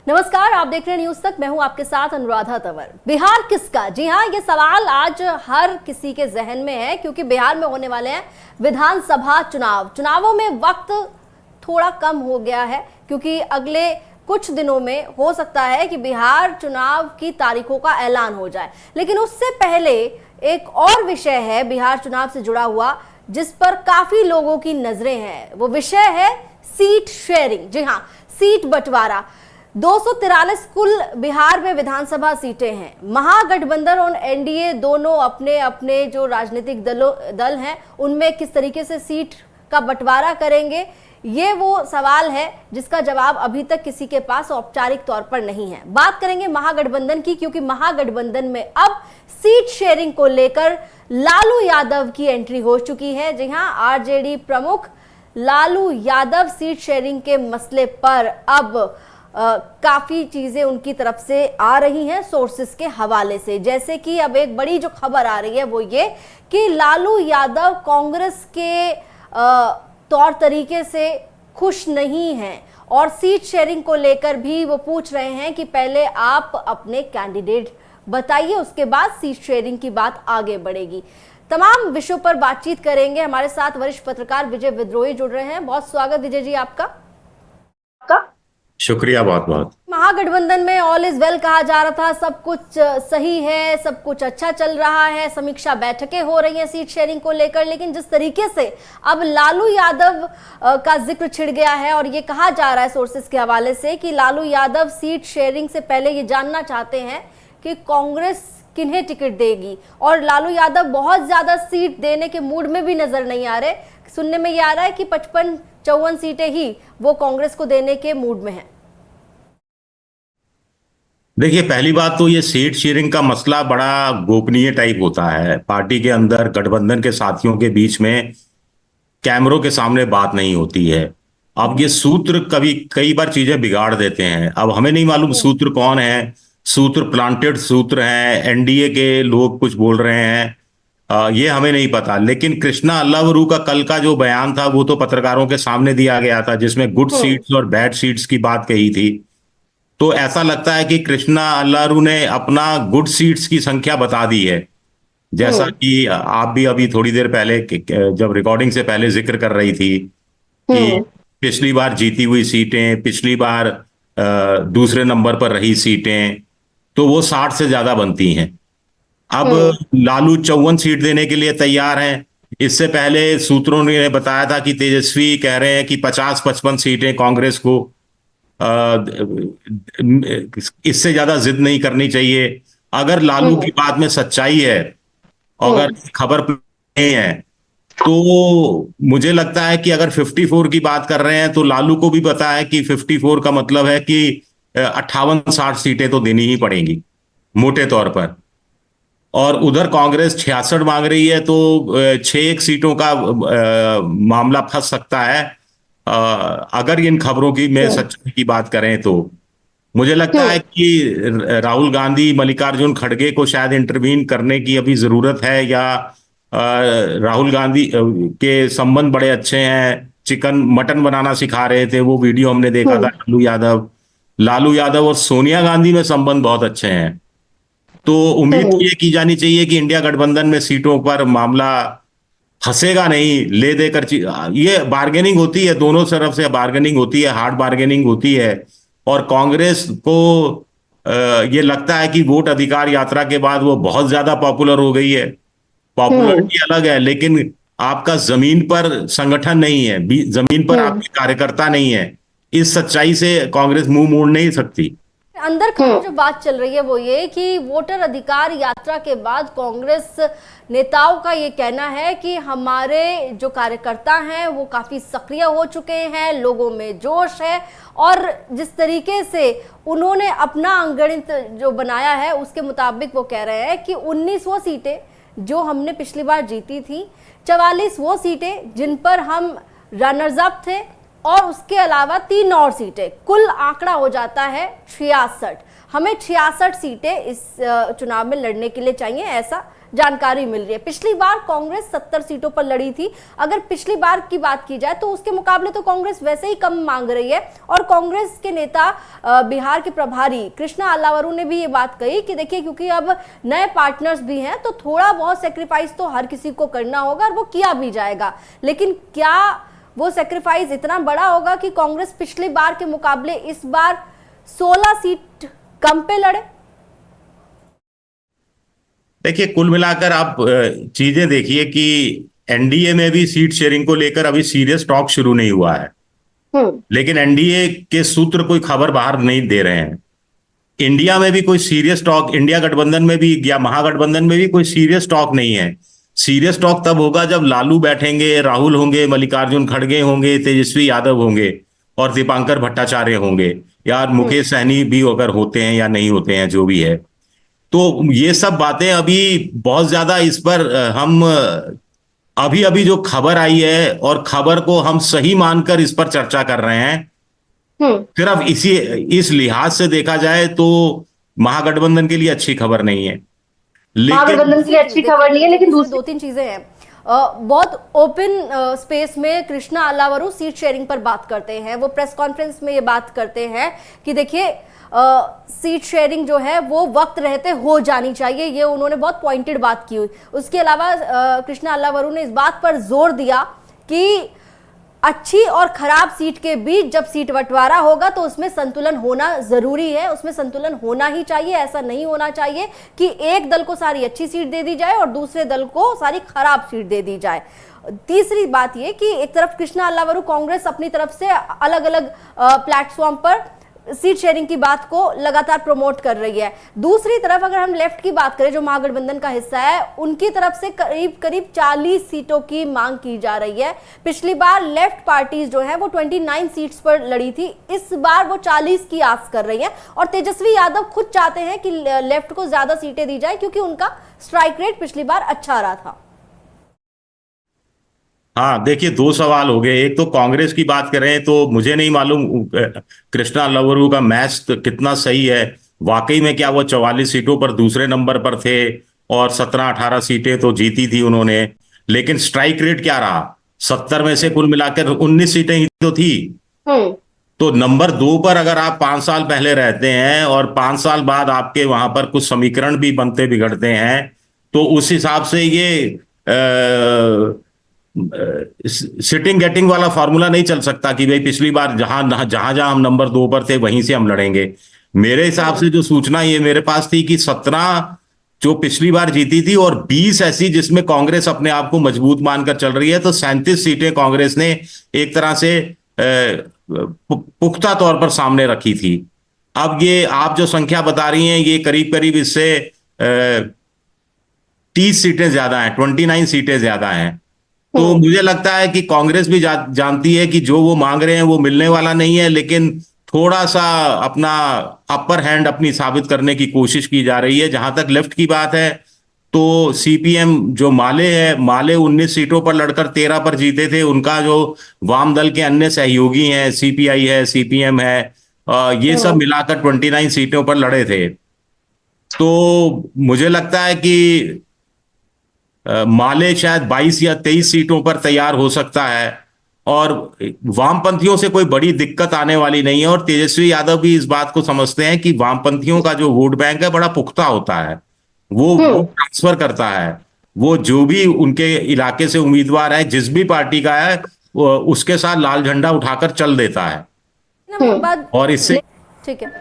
नमस्कार, आप देख रहे हैं न्यूज तक। मैं हूं आपके साथ अनुराधा तंवर। बिहार किसका? जी हां, ये सवाल आज हर किसी के जहन में है क्योंकि बिहार में होने वाले हैं विधानसभा चुनावों में वक्त थोड़ा कम हो गया है क्योंकि अगले कुछ दिनों में हो सकता है कि बिहार चुनाव की तारीखों का ऐलान हो जाए। लेकिन उससे पहले एक और विषय है बिहार चुनाव से जुड़ा हुआ जिस पर काफी लोगों की नजरें हैं। वो विषय है सीट शेयरिंग। जी हाँ, सीट बंटवारा। 243 कुल बिहार में विधानसभा सीटें हैं। महागठबंधन और एनडीए दोनों अपने अपने जो राजनीतिक दल हैं उनमें किस तरीके से सीट का बंटवारा करेंगे, ये वो सवाल है जिसका जवाब अभी तक किसी के पास औपचारिक तौर पर नहीं है। बात करेंगे महागठबंधन की क्योंकि महागठबंधन में अब सीट शेयरिंग को लेकर लालू यादव की एंट्री हो चुकी है। जी हां, आरजेडी प्रमुख लालू यादव सीट शेयरिंग के मसले पर अब काफी चीजें उनकी तरफ से आ रही हैं सोर्सेस के हवाले से। जैसे कि अब एक बड़ी जो खबर आ रही है वो ये कि लालू यादव कांग्रेस के तौर तरीके से खुश नहीं हैं और सीट शेयरिंग को लेकर भी वो पूछ रहे हैं कि पहले आप अपने कैंडिडेट बताइए, उसके बाद सीट शेयरिंग की बात आगे बढ़ेगी। तमाम विषयों पर बातचीत करेंगे। हमारे साथ वरिष्ठ पत्रकार विजय विद्रोही जुड़ रहे हैं। बहुत स्वागत विजय जी आपका। शुक्रिया बहुत बहुत। महागठबंधन में ऑल इज वेल कहा जा रहा था, सब कुछ सही है, सब कुछ अच्छा चल रहा है, समीक्षा बैठकें हो रही हैं सीट शेयरिंग को लेकर। लेकिन जिस तरीके से अब लालू यादव का जिक्र छिड़ गया है और ये कहा जा रहा है सोर्सेस के हवाले से कि लालू यादव सीट शेयरिंग से पहले ये जानना चाहते हैं कि कांग्रेस किन्हें टिकट देगी और लालू यादव बहुत ज्यादा सीट देने के मूड में भी नजर नहीं आ रहे। सुनने में ये आ रहा है कि 55-54 सीटें ही वो कांग्रेस को देने के मूड में है। देखिए, पहली बात तो ये सीट शेयरिंग का मसला बड़ा गोपनीय टाइप होता है। पार्टी के अंदर गठबंधन के साथियों के बीच में कैमरों के सामने बात नहीं होती है। अब ये सूत्र कभी कई बार चीजें बिगाड़ देते हैं। अब हमें नहीं मालूम सूत्र कौन है, सूत्र प्लांटेड सूत्र हैं, एनडीए के लोग कुछ बोल रहे हैं, ये हमें नहीं पता। लेकिन कृष्णा अल्लावरू का कल का जो बयान था वो तो पत्रकारों के सामने दिया गया था जिसमें गुड सीट्स और बैड सीट्स की बात कही थी। तो ऐसा लगता है कि कृष्णा अल्लारू ने अपना गुड सीट्स की संख्या बता दी है, जैसा कि आप भी अभी थोड़ी देर पहले जब रिकॉर्डिंग से पहले जिक्र कर रही थी कि पिछली बार जीती हुई सीटें, पिछली बार दूसरे नंबर पर रही सीटें, तो वो 60 से ज्यादा बनती हैं। अब लालू 54 सीट देने के लिए तैयार हैं। इससे पहले सूत्रों ने बताया था कि तेजस्वी कह रहे हैं कि 50-55 सीटें कांग्रेस को, इससे ज्यादा जिद नहीं करनी चाहिए। अगर लालू की बात में सच्चाई है, अगर खबर नहीं है, तो मुझे लगता है कि अगर 54 की बात कर रहे हैं तो लालू को भी पता है कि 54 का मतलब है कि 58-60 सीटें तो देनी ही पड़ेंगी मोटे तौर पर। और उधर कांग्रेस 66 मांग रही है तो 6 सीटों का मामला फंस सकता है। अगर इन खबरों की में सच्चाई की बात करें तो मुझे लगता है कि राहुल गांधी, मल्लिकार्जुन खड़गे को शायद इंटरवीन करने की अभी जरूरत है, या राहुल गांधी के संबंध बड़े अच्छे हैं, चिकन मटन बनाना सिखा रहे थे, वो वीडियो हमने देखा था। लालू यादव और सोनिया गांधी में संबंध बहुत अच्छे हैं। तो उम्मीद ये की जानी चाहिए कि इंडिया गठबंधन में सीटों पर मामला फंसेगा नहीं, ले देकर ये बार्गेनिंग होती है, दोनों तरफ से बार्गेनिंग होती है, हार्ड बार्गेनिंग होती है। और कांग्रेस को ये लगता है कि वोट अधिकार यात्रा के बाद वो बहुत ज्यादा पॉपुलर हो गई है। पॉपुलरिटी अलग है, लेकिन आपका जमीन पर संगठन नहीं है, जमीन पर आपके कार्यकर्ता नहीं है। इस सच्चाई से कांग्रेस मुंह मोड़ नहीं सकती। अंदर की जो बात चल रही है वो ये कि वोटर अधिकार यात्रा के बाद कांग्रेस नेताओं का ये कहना है कि हमारे जो कार्यकर्ता हैं वो काफी सक्रिय हो चुके हैं, लोगों में जोश है और जिस तरीके से उन्होंने अपना अंगणित जो बनाया है उसके मुताबिक वो कह रहे हैं कि 19 वो सीटें जो हमने पिछली बार जीती थी, 44 वो सीटें जिन पर हम रनर्स अप थे, और उसके अलावा 3 और सीटें, कुल आंकड़ा हो जाता है 66। हमें 66 सीटें इस चुनाव में लड़ने के लिए चाहिए, ऐसा जानकारी मिल रही है। पिछली बार कांग्रेस 70 सीटों पर लड़ी थी। अगर पिछली बार की बात की जाए तो उसके मुकाबले तो कांग्रेस वैसे ही कम मांग रही है। और कांग्रेस के नेता बिहार के प्रभारी कृष्णा अल्लावरू ने भी ये बात कही कि देखिए, क्योंकि अब नए पार्टनर्स भी हैं तो थोड़ा बहुत सेक्रीफाइस तो हर किसी को करना होगा और वो किया भी जाएगा। लेकिन क्या वो सेक्रीफाइस इतना बड़ा होगा कि कांग्रेस पिछली बार के मुकाबले इस बार 16 सीट कम पे लड़े? देखिए, कुल मिलाकर आप चीजें देखिए कि एनडीए में भी सीट शेयरिंग को लेकर अभी सीरियस टॉक शुरू नहीं हुआ है, लेकिन एनडीए के सूत्र कोई खबर बाहर नहीं दे रहे हैं। इंडिया में भी कोई सीरियस टॉक, इंडिया गठबंधन में भी या महागठबंधन में भी कोई सीरियस टॉक नहीं है। सीरियस टॉक तब होगा जब लालू बैठेंगे, राहुल होंगे, मल्लिकार्जुन खड़गे होंगे, तेजस्वी यादव होंगे और दीपांकर भट्टाचार्य होंगे, या मुकेश सहनी भी अगर होते हैं या नहीं होते हैं, जो भी है। तो ये सब बातें अभी बहुत ज्यादा इस पर हम अभी अभी जो खबर आई है और खबर को हम सही मानकर इस पर चर्चा कर रहे हैं। सिर्फ इस लिहाज से देखा जाए तो महागठबंधन के लिए अच्छी खबर नहीं है, महागठबंधन के लिए अच्छी खबर नहीं है। लेकिन दूसरी 2-3 चीजें हैं। बहुत ओपन स्पेस में कृष्णा अल्लावरू सीट शेयरिंग पर बात करते हैं। वो प्रेस कॉन्फ्रेंस में ये बात करते हैं कि देखिए, सीट शेयरिंग जो है वो वक्त रहते हो जानी चाहिए। ये उन्होंने बहुत पॉइंटेड बात की हुई। उसके अलावा कृष्णा अल्लावरू ने इस बात पर जोर दिया कि अच्छी और खराब सीट के बीच जब सीट बंटवारा होगा तो उसमें संतुलन होना जरूरी है, उसमें संतुलन होना ही चाहिए। ऐसा नहीं होना चाहिए कि एक दल को सारी अच्छी सीट दे दी जाए और दूसरे दल को सारी खराब सीट दे दी जाए। तीसरी बात यह कि एक तरफ कृष्णा अल्लावरू कांग्रेस अपनी तरफ से अलग अलग प्लेटफॉर्म पर सीट शेयरिंग की बात को लगातार प्रमोट कर रही है। दूसरी तरफ अगर हम लेफ्ट की बात करें, जो महागठबंधन का हिस्सा है, उनकी तरफ से करीब करीब 40 सीटों की मांग की जा रही है। पिछली बार लेफ्ट पार्टीज जो है वो 29 सीट्स पर लड़ी थी, इस बार वो 40 की आस कर रही है। और तेजस्वी यादव खुद चाहते हैं कि लेफ्ट को ज्यादा सीटें दी जाए क्योंकि उनका स्ट्राइक रेट पिछली बार अच्छा रहा था। हाँ, देखिए, 2 सवाल हो गए। एक तो कांग्रेस की बात करें तो मुझे नहीं मालूम कृष्णा अल्लावरू का मैथ कितना सही है। वाकई में क्या वो 44 सीटों पर दूसरे नंबर पर थे और 17-18 सीटें तो जीती थी उन्होंने, लेकिन स्ट्राइक रेट क्या रहा? 70 में से कुल मिलाकर 19 सीटें ही तो थी। तो नंबर 2 पर अगर आप 5 साल पहले रहते हैं और 5 साल बाद आपके वहां पर कुछ समीकरण भी बनते बिगड़ते हैं, तो उस हिसाब से ये सिटिंग गेटिंग वाला फॉर्मूला नहीं चल सकता कि भाई पिछली बार जहां जहां हम नंबर 2 पर थे वहीं से हम लड़ेंगे। मेरे हिसाब से जो सूचना ये मेरे पास थी कि 17 जो पिछली बार जीती थी और 20 ऐसी जिसमें कांग्रेस अपने आप को मजबूत मानकर चल रही है, तो 37 सीटें कांग्रेस ने एक तरह से पुख्ता तौर पर सामने रखी थी। अब ये आप जो संख्या बता रही हैं, ये करीब करीब इससे 30 सीटें ज्यादा हैं, 29 सीटें ज्यादा हैं। तो मुझे लगता है कि कांग्रेस भी जानती है कि जो वो मांग रहे हैं वो मिलने वाला नहीं है, लेकिन थोड़ा सा अपना अपर हैंड अपनी साबित करने की कोशिश की जा रही है। जहां तक लेफ्ट की बात है तो सीपीएम जो माले 19 सीटों पर लड़कर 13 पर जीते थे। उनका जो वाम दल के अन्य सहयोगी हैं, सीपीआई है, सीपीएम है, ये सब मिलाकर 29 सीटों पर लड़े थे। तो मुझे लगता है कि माले शायद 22 या 23 सीटों पर तैयार हो सकता है और वामपंथियों से कोई बड़ी दिक्कत आने वाली नहीं है। और तेजस्वी यादव भी इस बात को समझते हैं कि वामपंथियों का जो वोट बैंक है बड़ा पुख्ता होता है, वो ट्रांसफर करता है। वो जो भी उनके इलाके से उम्मीदवार है, जिस भी पार्टी का है, उसके साथ लाल झंडा उठाकर चल देता है। और इससे ठीक है,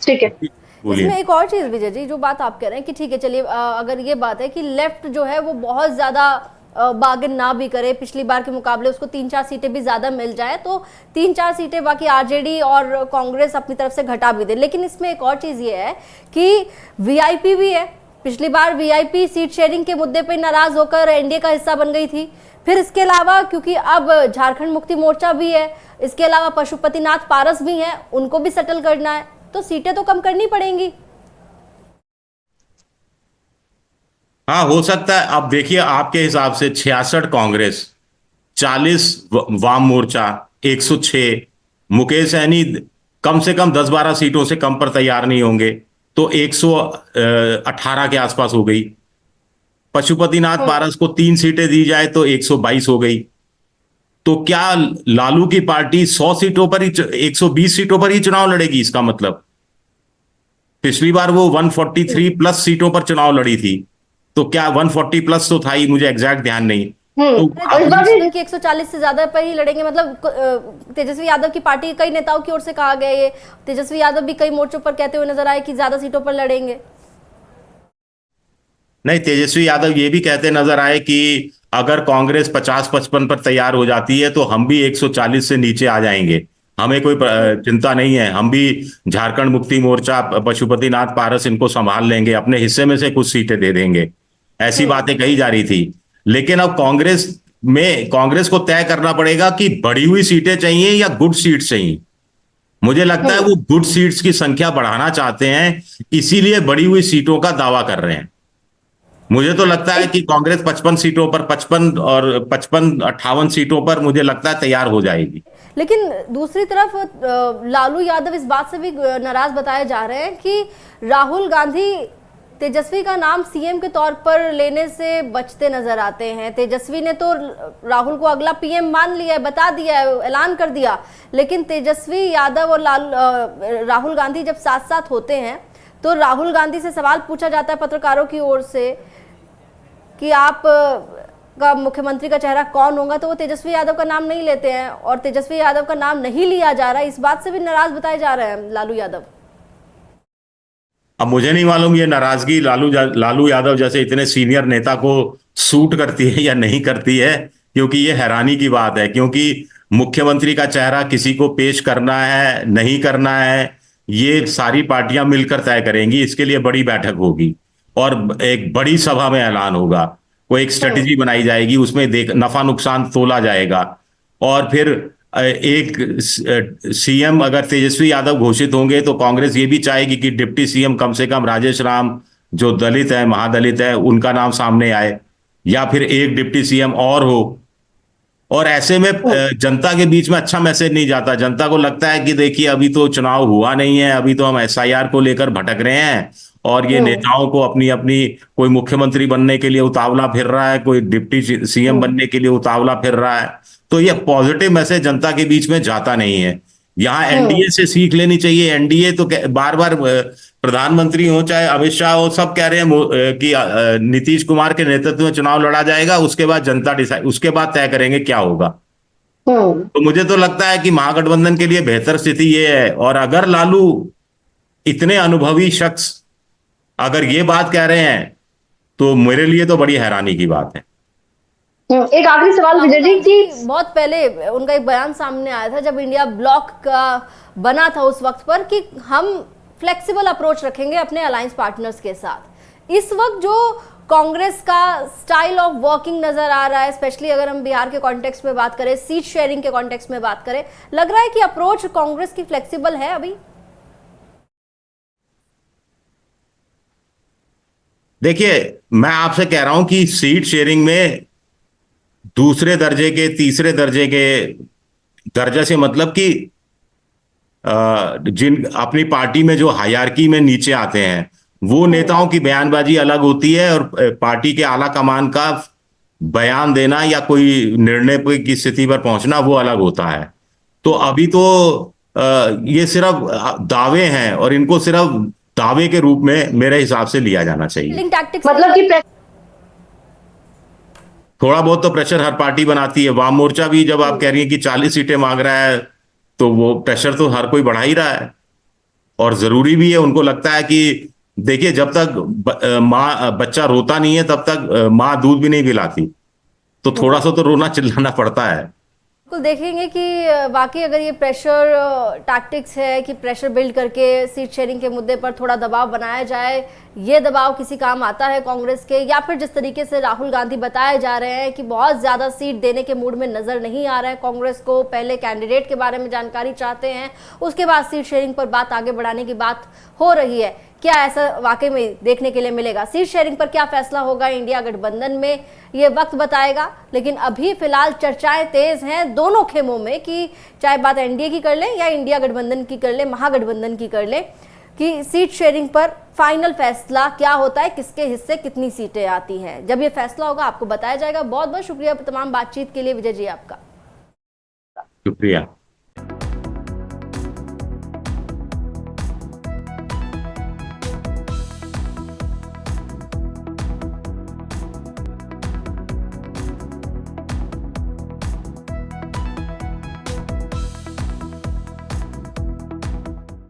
ठीक है। इसमें एक और चीज विजय जी, जो बात आप कह रहे हैं कि ठीक है, चलिए, अगर ये बात है कि लेफ्ट जो है वो बहुत ज्यादा बार्गेन ना भी करे, पिछली बार के मुकाबले उसको 3-4 सीटें भी ज्यादा मिल जाए, तो 3-4 सीटें बाकी आरजेडी और कांग्रेस अपनी तरफ से घटा भी दे। लेकिन इसमें एक और चीज ये है कि वीआईपी भी है। पिछली बार वीआईपी सीट शेयरिंग के मुद्दे पर नाराज होकर एनडीए का हिस्सा बन गई थी। फिर इसके अलावा क्योंकि अब झारखंड मुक्ति मोर्चा भी है, इसके अलावा पशुपतिनाथ पारस भी है, उनको भी सेटल करना है, तो सीटें तो कम करनी पड़ेंगी। हाँ, हो सकता है। अब देखिए, आपके हिसाब से 66 कांग्रेस, 40 वाम मोर्चा, 106, मुकेश सहनी कम से कम 10-12 सीटों से कम पर तैयार नहीं होंगे, तो 118 के आसपास हो गई। पशुपतिनाथ पारस को 3 सीटें दी जाए तो 122 हो गई। तो क्या लालू की पार्टी 100 सीटों पर ही 120 सीटों पर ही चुनाव लड़ेगी? इसका मतलब पिछली बार वो 143 प्लस सीटों पर चुनाव लड़ी थी, तो क्या 140 प्लस तो था ही, मुझे एग्जैक्ट ध्यान नहीं। तो और इस बार भी 140 से ज्यादा पर ही लड़ेंगे, मतलब तेजस्वी यादव की पार्टी कई नेताओं की ओर से कहा गया ये, तेजस्वी यादव भी कई मोर्चों पर कहते हुए नजर आए कि ज्यादा सीटों पर लड़ेंगे। नहीं, तेजस्वी यादव ये भी कहते नजर आए कि अगर कांग्रेस 50-55 पर तैयार हो जाती है तो हम भी 140 से नीचे आ जाएंगे, हमें कोई चिंता नहीं है, हम भी झारखंड मुक्ति मोर्चा, पशुपतिनाथ पारस इनको संभाल लेंगे, अपने हिस्से में से कुछ सीटें दे देंगे। ऐसी बातें कही जा रही थी। लेकिन अब कांग्रेस को तय करना पड़ेगा कि बढ़ी हुई सीटें चाहिए या गुड सीट्स चाहिए। मुझे लगता है वो गुड सीट्स की संख्या बढ़ाना चाहते हैं, इसीलिए बढ़ी हुई सीटों का दावा कर रहे हैं। मुझे तो लगता है कि कांग्रेस 55 सीटों पर, 55 और 58 सीटों पर मुझे लगता है तैयार हो जाएगी। लेकिन दूसरी तरफ लालू यादव इस बात से भी नाराज बताए जा रहे हैं कि राहुल गांधी तेजस्वी का नाम सीएम के तौर पर लेने से बचते नजर आते हैं। तेजस्वी ने तो राहुल को अगला पीएम मान लिया है, बता दिया है, ऐलान कर दिया, लेकिन तेजस्वी यादव और राहुल गांधी जब साथ साथ होते हैं तो राहुल गांधी से सवाल पूछा जाता है पत्रकारों की ओर से कि आप का मुख्यमंत्री का चेहरा कौन होगा, तो वो तेजस्वी यादव का नाम नहीं लेते हैं, और तेजस्वी यादव का नाम नहीं लिया जा रहा है। इस बात से भी नाराज बताए जा रहे हैं लालू यादव। अब मुझे नहीं मालूम ये नाराजगी लालू यादव जैसे इतने सीनियर नेता को सूट करती है या नहीं करती है, क्योंकि ये हैरानी की बात है। क्योंकि मुख्यमंत्री का चेहरा किसी को पेश करना है नहीं करना है, ये सारी पार्टियां मिलकर तय करेंगी। इसके लिए बड़ी बैठक होगी और एक बड़ी सभा में ऐलान होगा, वो एक स्ट्रेटेजी बनाई जाएगी, उसमें नफा नुकसान तोला जाएगा, और फिर एक सीएम अगर तेजस्वी यादव घोषित होंगे तो कांग्रेस ये भी चाहेगी कि डिप्टी सीएम कम से कम राजेश राम, जो दलित है, महादलित है, उनका नाम सामने आए, या फिर एक डिप्टी सीएम और हो। और ऐसे में जनता के बीच में अच्छा मैसेज नहीं जाता। जनता को लगता है कि देखिए अभी तो चुनाव हुआ नहीं है, अभी तो हम एसआईआर को लेकर भटक रहे हैं, और ये नेताओं को अपनी अपनी, कोई मुख्यमंत्री बनने के लिए उतावला फिर रहा है, कोई डिप्टी सीएम बनने के लिए उतावला फिर रहा है। तो ये पॉजिटिव मैसेज जनता के बीच में जाता नहीं है। यहाँ एनडीए से सीख लेनी चाहिए। एनडीए तो बार बार प्रधानमंत्री हो चाहे अमित शाह हो, सब कह रहे हैं कि नीतीश कुमार के नेतृत्व में चुनाव लड़ा जाएगा, उसके बाद जनता उसके बाद तय करेंगे क्या होगा। तो मुझे तो लगता है कि महागठबंधन के लिए बेहतर स्थिति ये है। और अगर लालू इतने अनुभवी शख्स अगर ये बात कह रहे हैं तो मेरे लिए तो बड़ी हैरानी की बात है। एक आखिरी सवाल विजय जी की, बहुत पहले उनका एक बयान सामने आया था जब इंडिया ब्लॉक का बना था उस वक्त पर, कि हम फ्लेक्सिबल अप्रोच रखेंगे अपने अलायंस पार्टनर्स के साथ। इस वक्त जो कांग्रेस का स्टाइल ऑफ वर्किंग नजर आ रहा है, स्पेशली अगर हम बिहार के कॉन्टेक्स्ट में बात करें, सीट शेयरिंग के कॉन्टेक्स्ट में बात करें, लग रहा है कि अप्रोच कांग्रेस की फ्लेक्सिबल है अभी। देखिए, मैं आपसे कह रहा हूं कि सीट शेयरिंग में दूसरे दर्जे के, तीसरे दर्जे के, दर्जा से मतलब कि जिन अपनी पार्टी में जो हायरार्की में नीचे आते हैं, वो नेताओं की बयानबाजी अलग होती है, और पार्टी के आला कमान का बयान देना या कोई निर्णय की स्थिति पर पहुंचना वो अलग होता है। तो अभी तो ये सिर्फ दावे हैं, और इनको सिर्फ दावे के रूप में मेरे हिसाब से लिया जाना चाहिए। मतलब कि थोड़ा बहुत तो प्रेशर हर पार्टी बनाती है। वाम मोर्चा भी जब आप कह रही हैं कि 40 सीटें मांग रहा है, तो वो प्रेशर तो हर कोई बढ़ा ही रहा है, और जरूरी भी है। उनको लगता है कि देखिए, जब तक बच्चा रोता नहीं है तब तक माँ दूध भी नहीं पिलाती, तो थोड़ा सा तो रोना चिल्लाना पड़ता है। बिल्कुल देखेंगे कि वाकई अगर ये प्रेशर टैक्टिक्स है कि प्रेशर बिल्ड करके सीट शेयरिंग के मुद्दे पर थोड़ा दबाव बनाया जाए, ये दबाव किसी काम आता है कांग्रेस के, या फिर जिस तरीके से राहुल गांधी बताए जा रहे हैं कि बहुत ज़्यादा सीट देने के मूड में नज़र नहीं आ रहा है कांग्रेस को, पहले कैंडिडेट के बारे में जानकारी चाहते हैं, उसके बाद सीट शेयरिंग पर बात आगे बढ़ाने की बात हो रही है। क्या ऐसा वाकई में देखने के लिए मिलेगा? सीट शेयरिंग पर क्या फैसला होगा इंडिया गठबंधन में, ये वक्त बताएगा। लेकिन अभी फिलहाल चर्चाएं तेज हैं दोनों खेमों में कि चाहे बात एनडीए की कर ले या इंडिया गठबंधन की कर ले, महागठबंधन की कर ले, कि सीट शेयरिंग पर फाइनल फैसला क्या होता है, किसके हिस्से कितनी सीटें आती हैं। जब ये फैसला होगा आपको बताया जाएगा। बहुत बहुत शुक्रिया तमाम बातचीत के लिए विजय जी आपका। शुक्रिया।